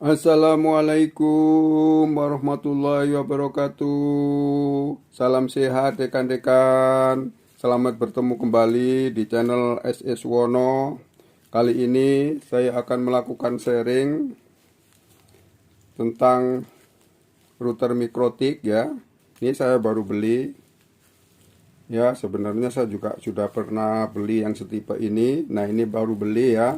Assalamualaikum warahmatullahi wabarakatuh. Salam sehat rekan-rekan. Selamat bertemu kembali di channel SS Wono. Kali ini saya akan melakukan sharing tentang router mikrotik ya. Ini saya baru beli. Ya, sebenarnya saya juga sudah pernah beli yang setipe ini. Nah, ini baru beli ya.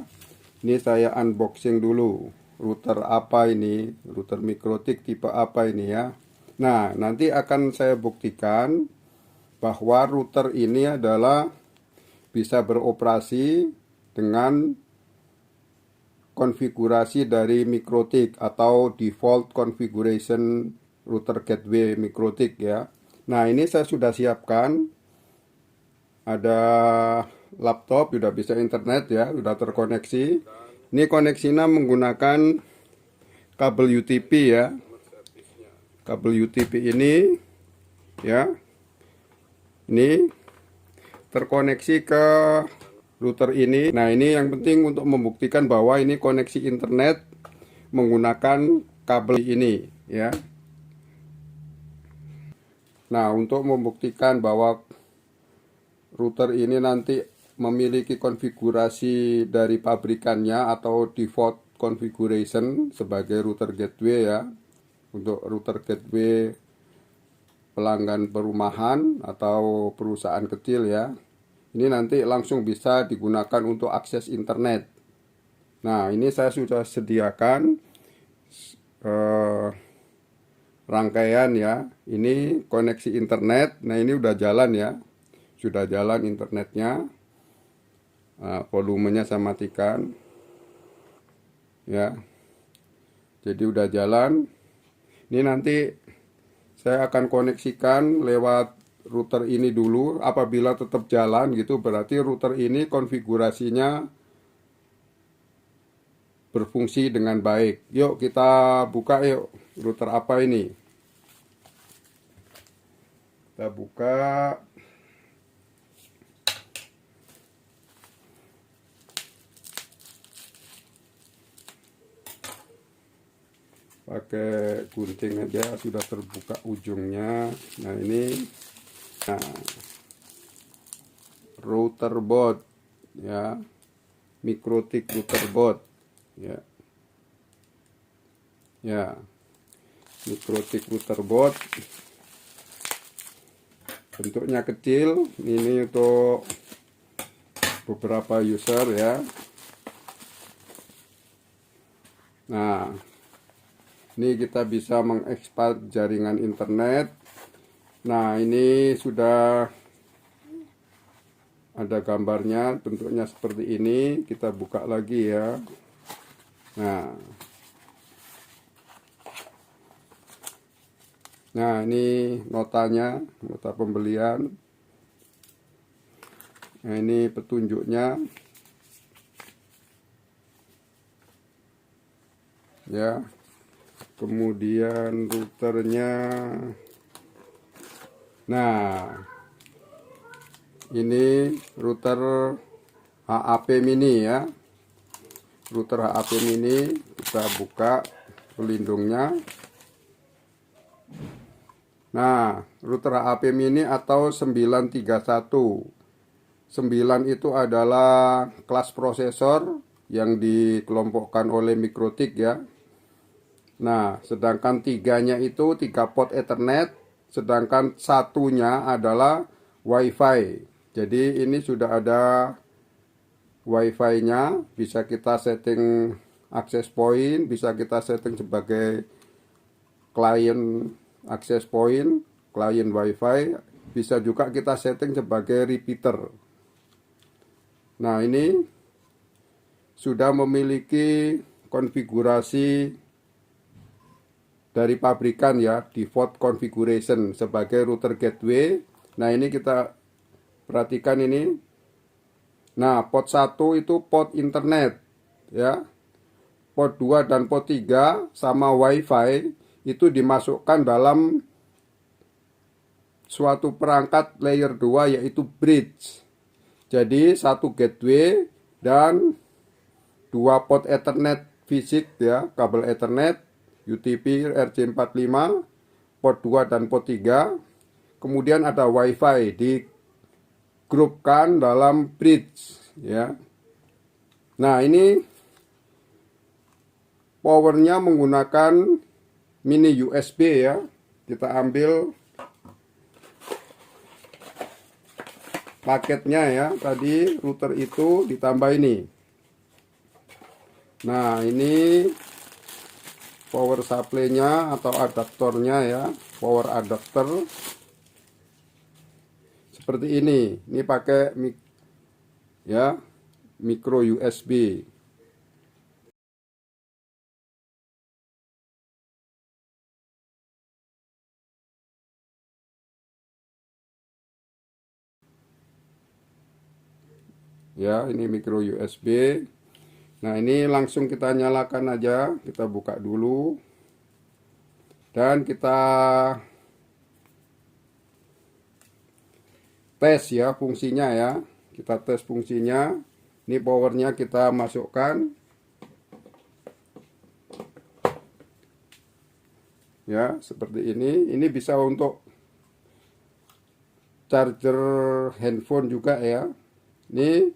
Ini saya unboxing dulu. Router apa ini? Router mikrotik tipe apa ini ya? Nah, nanti akan saya buktikan bahwa router ini adalah bisa beroperasi dengan konfigurasi dari mikrotik atau default configuration router gateway mikrotik ya. Nah, ini saya sudah siapkan. Ada laptop, sudah bisa internet ya, sudah terkoneksi. Ini koneksinya menggunakan kabel UTP ya. Kabel UTP ini ya. Ini terkoneksi ke router ini. Nah, ini yang penting untuk membuktikan bahwa ini koneksi internet menggunakan kabel ini ya. Nah, untuk membuktikan bahwa router ini nanti memiliki konfigurasi dari pabrikannya atau default configuration sebagai router gateway ya. Untuk router gateway pelanggan perumahan atau perusahaan kecil ya. Ini nanti langsung bisa digunakan untuk akses internet. Nah, ini saya sudah sediakan rangkaian ya. Ini koneksi internet. Nah, ini udah jalan ya. Sudah jalan internetnya. Nah, volumenya saya matikan ya, jadi udah jalan. Ini nanti saya akan koneksikan lewat router ini dulu. Apabila tetap jalan gitu, berarti router ini konfigurasinya berfungsi dengan baik. Yuk kita buka yuk, router apa ini. Kita buka. Pakai gunting aja sudah terbuka ujungnya. Nah, ini router board ya, mikrotik router board ya. Ya, mikrotik router board bentuknya kecil. Ini untuk beberapa user ya. Nah, ini kita bisa mengekspor jaringan internet. Nah, ini sudah ada gambarnya, bentuknya seperti ini. Kita buka lagi ya. Nah, ini notanya, nota pembelian. Nah, ini petunjuknya ya. Kemudian routernya. Nah, ini router HAP mini ya. Router HAP mini, kita buka pelindungnya. Nah, router HAP mini atau 931. 9 itu adalah kelas prosesor yang dikelompokkan oleh mikrotik ya. Nah, sedangkan 3-nya itu 3 port Ethernet, sedangkan satunya adalah WiFi. Jadi ini sudah ada WiFi-nya, bisa kita setting access point, bisa kita setting sebagai klien access point, klien WiFi, bisa juga kita setting sebagai repeater. Nah, ini sudah memiliki konfigurasi dari pabrikan ya, default configuration sebagai router gateway. Nah, ini kita perhatikan ini. Nah, port 1 itu port internet ya. Port 2 dan port 3 sama WiFi itu dimasukkan dalam suatu perangkat layer 2 yaitu bridge. Jadi satu gateway dan dua port Ethernet fisik ya, kabel Ethernet, UTP RJ45, port 2 dan port 3. Kemudian ada WiFi digrupkan dalam bridge ya. Nah, ini powernya menggunakan mini USB ya. Kita ambil paketnya ya, tadi router itu ditambah ini. Nah, ini power supply-nya atau adaptornya ya, power adapter seperti ini. Ini pakai ya, micro USB. Ya, ini micro USB. Nah, ini langsung kita nyalakan aja. Kita buka dulu. Dan kita tes ya fungsinya ya. Kita tes fungsinya. Ini powernya kita masukkan. Ya, seperti ini. Ini bisa untuk charger handphone juga ya. Ini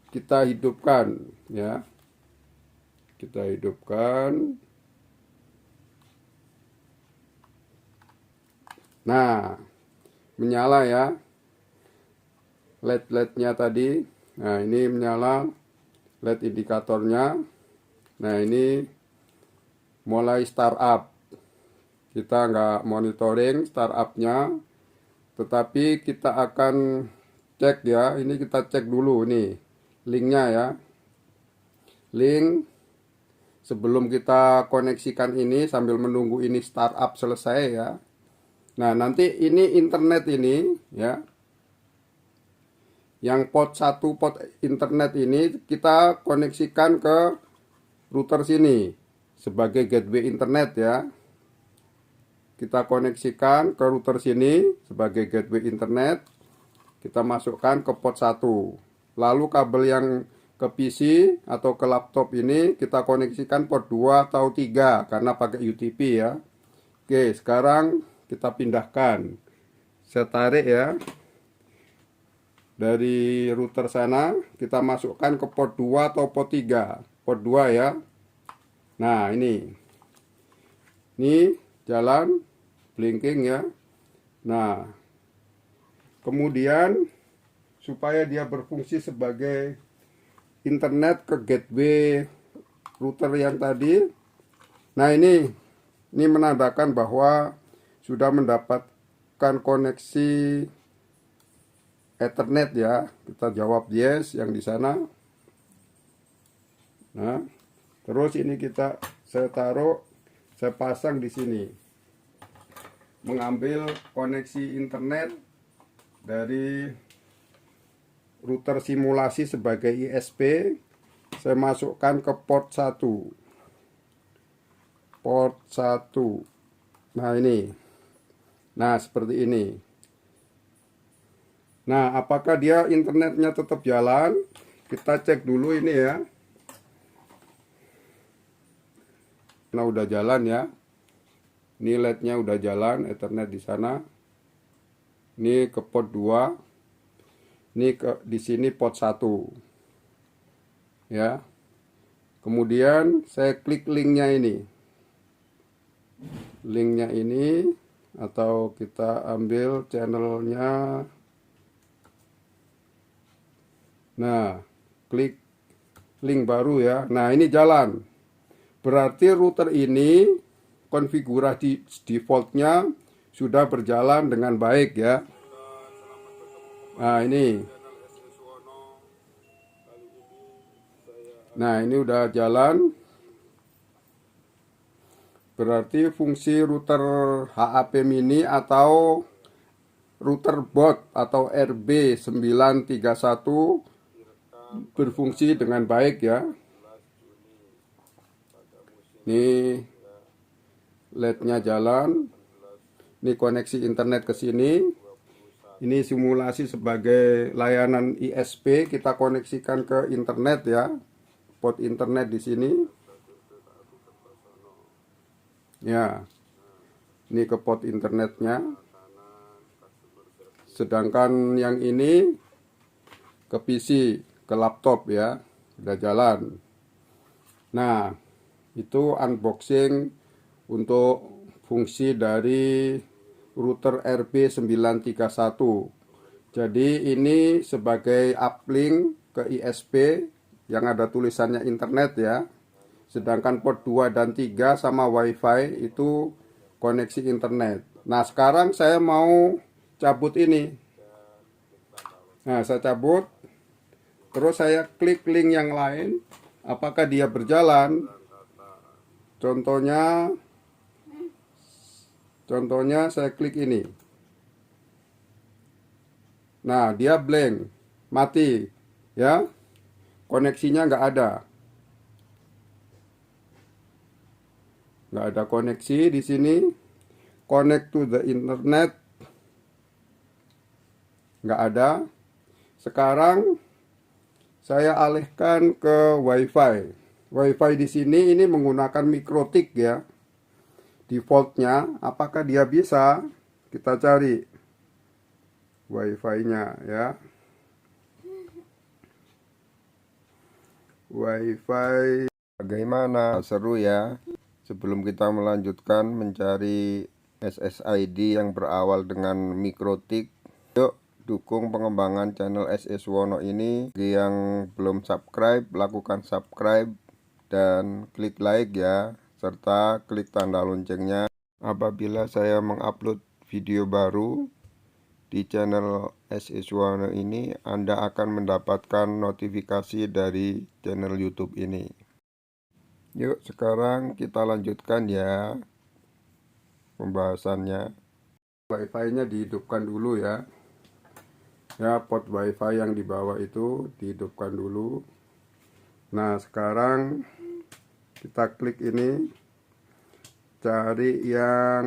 kita hidupkan ya. Kita hidupkan. Nah, menyala ya. LED-LED-nya tadi. Nah, ini menyala LED indikatornya. Nah, ini mulai startup. Kita nggak monitoring startupnya, tetapi kita akan cek ya. Ini kita cek dulu nih linknya ya. Link sebelum kita koneksikan ini sambil menunggu ini startup selesai ya. Nah, nanti ini internet ini ya. Yang port 1 port internet ini kita koneksikan ke router sini sebagai gateway internet ya. Kita koneksikan ke router sini sebagai gateway internet. Kita masukkan ke port 1. Lalu kabel yang ke PC atau ke laptop ini kita koneksikan port 2 atau 3 karena pakai UTP ya. Oke, sekarang kita pindahkan. Saya tarik ya. Dari router sana kita masukkan ke port 2 atau port 3. Port 2 ya. Nah, ini. Ini jalan blinking ya. Nah, kemudian supaya dia berfungsi sebagai internet ke gateway router yang tadi. Nah, ini menandakan bahwa sudah mendapatkan koneksi Ethernet ya. Kita jawab yes yang di sana. Nah, terus ini saya pasang di sini. Mengambil koneksi internet dari router simulasi sebagai ISP, saya masukkan ke port 1. Port 1. Nah, ini. Nah, seperti ini. Nah, apakah dia internetnya tetap jalan? Kita cek dulu ini ya. Nah, udah jalan ya. Ini LED-nya udah jalan, Ethernet di sana. Ini ke port 2. Ini di sini port 1 ya. Kemudian saya klik linknya ini. Linknya ini atau kita ambil channelnya. Nah, klik link baru ya. Nah, ini jalan. Berarti router ini konfigurasi defaultnya sudah berjalan dengan baik ya. Nah, ini. Nah, ini udah jalan. Berarti fungsi router HAP mini atau router bot atau RB931 berfungsi dengan baik ya. Ini LED-nya jalan. Ini koneksi internet ke sini. Ini simulasi sebagai layanan ISP, kita koneksikan ke internet ya. port internet di sini. Ya, ini ke port internetnya. Sedangkan yang ini ke PC, ke laptop ya, udah jalan. Nah, itu unboxing untuk fungsi dari router RB931. Jadi ini sebagai uplink ke ISP yang ada tulisannya internet ya. Sedangkan port 2 dan 3 sama WiFi itu koneksi internet. Nah, sekarang saya mau cabut ini. Nah, saya cabut. Terus saya klik link yang lain. Apakah dia berjalan? Contohnya saya klik ini. Nah, dia blank, mati, ya. Koneksinya nggak ada. Nggak ada koneksi di sini. Connect to the internet. Nggak ada. Sekarang saya alihkan ke WiFi. WiFi di sini ini menggunakan MikroTik ya. Defaultnya, apakah dia bisa? Kita cari WiFi-nya ya. WiFi bagaimana? Seru ya. Sebelum kita melanjutkan mencari SSID yang berawal dengan MikroTik, yuk dukung pengembangan channel SS Wono ini. Bagi yang belum subscribe, lakukan subscribe dan klik like ya, serta klik tanda loncengnya apabila saya mengupload video baru di channel SS Wono ini. Anda akan mendapatkan notifikasi dari channel YouTube ini. Yuk sekarang kita lanjutkan ya pembahasannya. WiFi-nya dihidupkan dulu ya. Ya, port WiFi yang di bawah itu dihidupkan dulu. Nah, sekarang kita klik ini, cari yang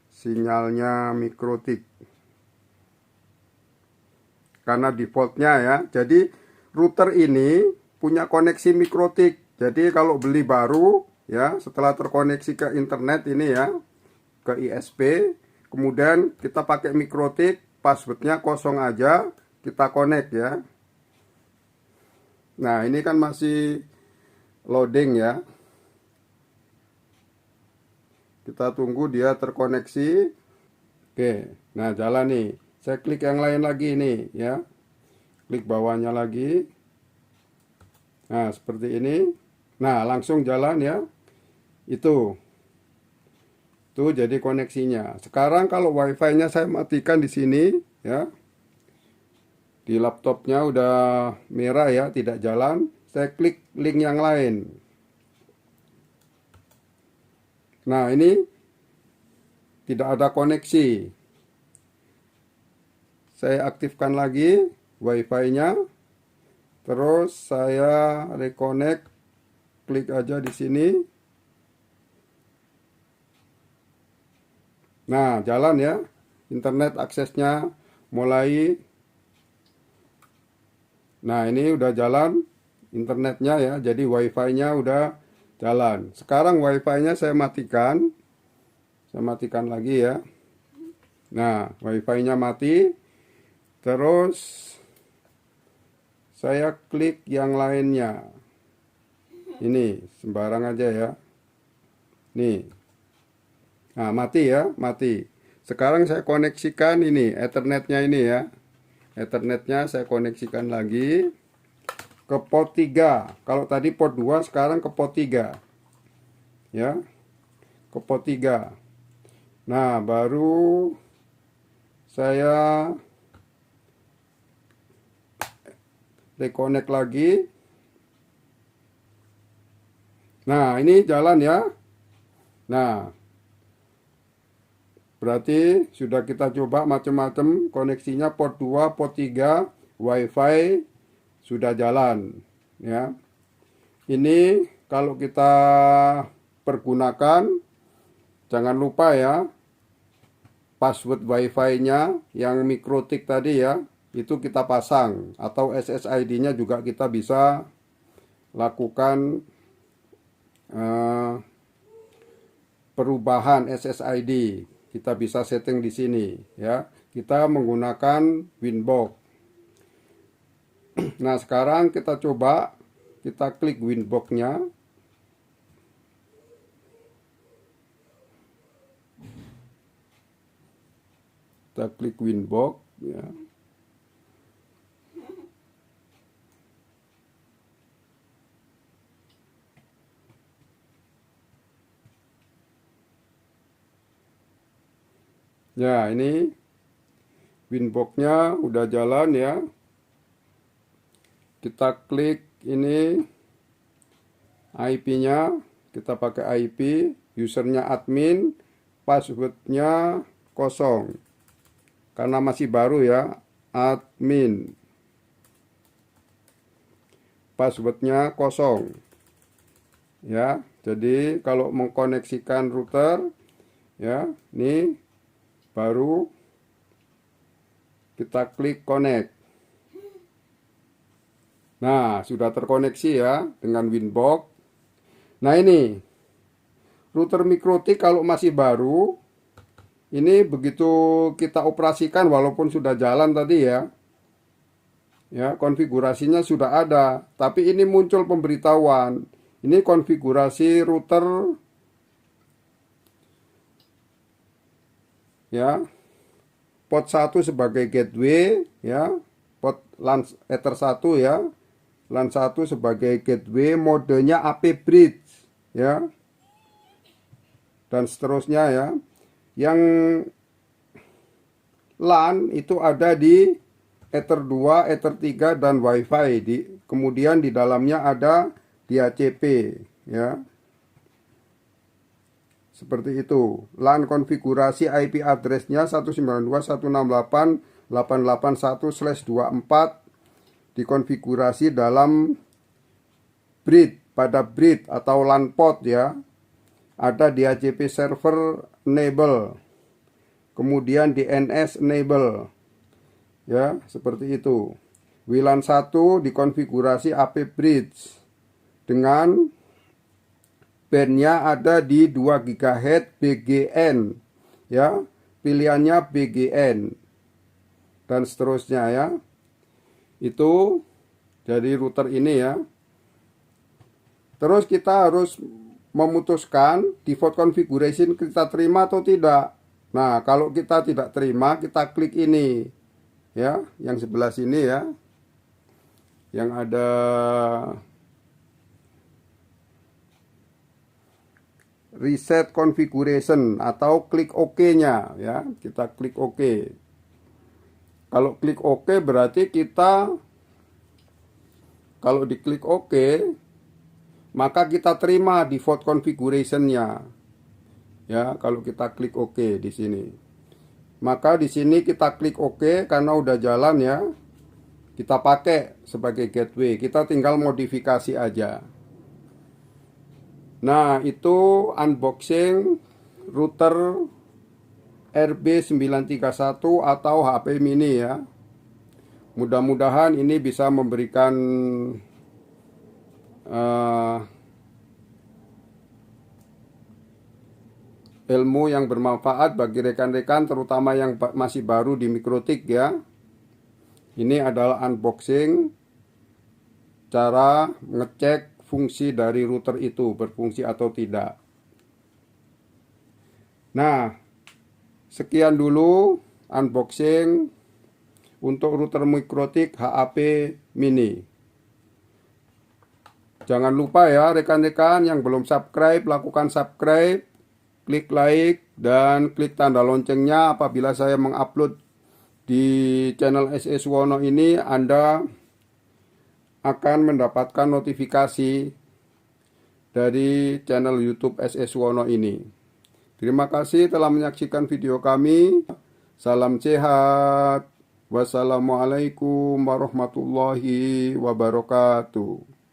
sinyalnya MikroTik. Karena defaultnya ya. Jadi router ini punya koneksi MikroTik. Jadi kalau beli baru ya, setelah terkoneksi ke internet ini ya, ke ISP, kemudian kita pakai MikroTik, passwordnya kosong aja, kita connect ya. Nah, ini kan masih loading ya. Kita tunggu dia terkoneksi. Oke, nah jalan nih. Saya klik yang lain lagi nih ya. Klik bawahnya lagi. Nah, seperti ini. Nah, langsung jalan ya. Itu jadi koneksinya. Sekarang kalau WiFi-nya saya matikan di sini ya. Di laptopnya udah merah ya, tidak jalan. Saya klik link yang lain. Nah, ini tidak ada koneksi. Saya aktifkan lagi WiFi-nya. Terus saya reconnect. Klik aja di sini. Nah, jalan ya. Internet aksesnya mulai. Nah, ini udah jalan internetnya ya. Jadi WiFi-nya udah jalan. Sekarang WiFi-nya saya matikan. Saya matikan lagi ya. Nah, WiFi-nya mati. Terus saya klik yang lainnya. Ini sembarang aja ya. Nih. Nah, mati ya, mati. Sekarang saya koneksikan ini, Ethernetnya ini ya. Ethernetnya saya koneksikan lagi ke port 3. Kalau tadi port 2, sekarang ke port 3. Ya. Ke port 3. Nah, baru saya reconnect lagi. Nah, ini jalan ya. Nah, berarti sudah kita coba macam-macam koneksinya, port 2, port 3, WiFi sudah jalan ya. Ini kalau kita pergunakan, jangan lupa ya, password WiFi-nya yang MikroTik tadi ya, itu kita pasang, atau SSID-nya juga kita bisa lakukan perubahan SSID. Kita bisa setting di sini ya. Kita menggunakan Winbox. Nah, sekarang kita coba, kita klik Winbox-nya. Kita klik Winbox ya. Ya, ini Winbox-nya udah jalan ya. Kita klik ini IP-nya, kita pakai IP, usernya admin, passwordnya kosong. Karena masih baru ya, admin. Passwordnya kosong. Ya, jadi kalau mengkoneksikan router ya, ini baru kita klik connect. Nah, sudah terkoneksi ya dengan Winbox. Nah, ini router Mikrotik kalau masih baru, ini begitu kita operasikan walaupun sudah jalan tadi ya. Ya, konfigurasinya sudah ada, tapi ini muncul pemberitahuan. Ini konfigurasi router ya, port 1 sebagai gateway ya, port LAN Ether 1 ya, LAN 1 sebagai gateway, modenya AP bridge ya, dan seterusnya ya. Yang LAN itu ada di Ether 2, Ether 3 dan WiFi. Kemudian di dalamnya ada DHCP ya. Seperti itu. LAN konfigurasi IP address-nya 192.168.881/24 dikonfigurasi dalam bridge, pada bridge atau LAN port ya. Ada DHCP server enable. Kemudian DNS enable. Ya, seperti itu. WLAN 1 dikonfigurasi AP bridge dengan bandnya ada di 2 GHz BGN ya, pilihannya BGN dan seterusnya ya. Itu dari router ini ya. Terus kita harus memutuskan default configuration kita terima atau tidak. Nah, kalau kita tidak terima, kita klik ini ya, yang sebelah sini ya, yang ada reset configuration atau klik OK-nya ya. Kita klik OK. Kalau klik OK berarti kita, kalau diklik OK maka kita terima default configuration-nya. Ya, kalau kita klik OK di sini. Maka di sini kita klik OK karena udah jalan ya. Kita pakai sebagai gateway. Kita tinggal modifikasi aja. Nah, itu unboxing router RB931 atau HP mini ya. Mudah-mudahan ini bisa memberikan ilmu yang bermanfaat bagi rekan-rekan, terutama yang masih baru di Mikrotik ya. Ini adalah unboxing cara ngecek fungsi dari router itu berfungsi atau tidak. Nah, sekian dulu unboxing untuk router Mikrotik HAP mini. Jangan lupa ya rekan-rekan yang belum subscribe, lakukan subscribe, klik like, dan klik tanda loncengnya. Apabila saya mengupload di channel SE Suwono ini, Anda akan mendapatkan notifikasi dari channel YouTube SE Suwono ini. Terima kasih telah menyaksikan video kami. Salam sehat. Wassalamualaikum warahmatullahi wabarakatuh.